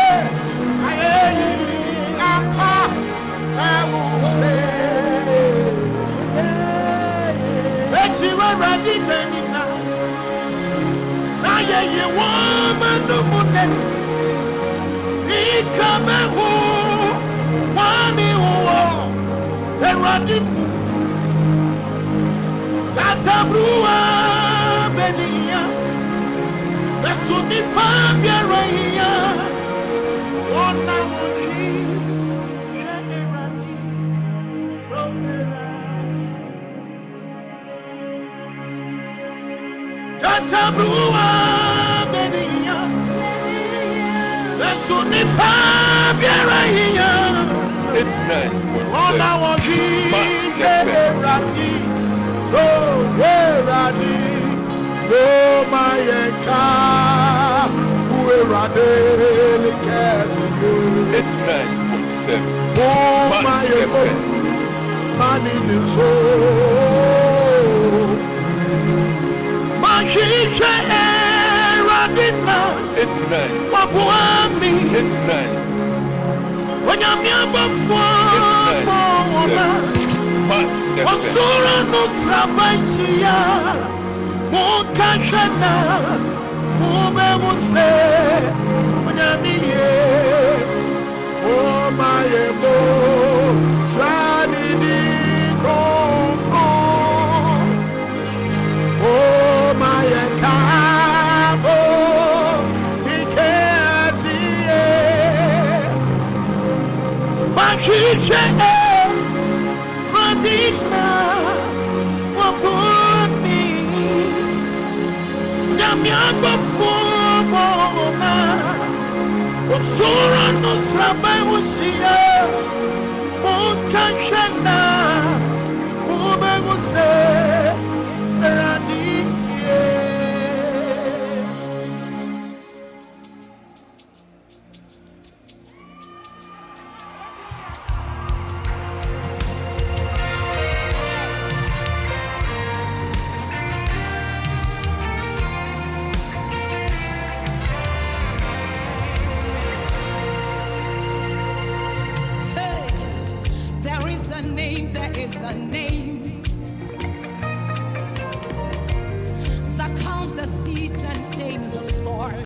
you woman no mune ikame hu wani wo eradimu tatabruwa benia besuni pambia raya ona woni eradi tatabruwa benia besuni pambia raya 89.7 Max FM. Oh, Eradi, oh, my car, who Eradi, 89.7 oh, Max my FM. man in the soul, my chicha, Eradina, 89. Wabuami, 89. when I'm young before, Max FM. Osura no sabaisia, Mokachana, Mube Muse, Onyamiye, oh my emo, Shani di Kongo, oh my Kabo, Nikeazie, Bachiche, Radina, Wapuni, Yamiamba Fumona, Osura no Sabai Wusia, Mokashana, Ube Muse, Radi. There is a name that calms the seas and tames the storm.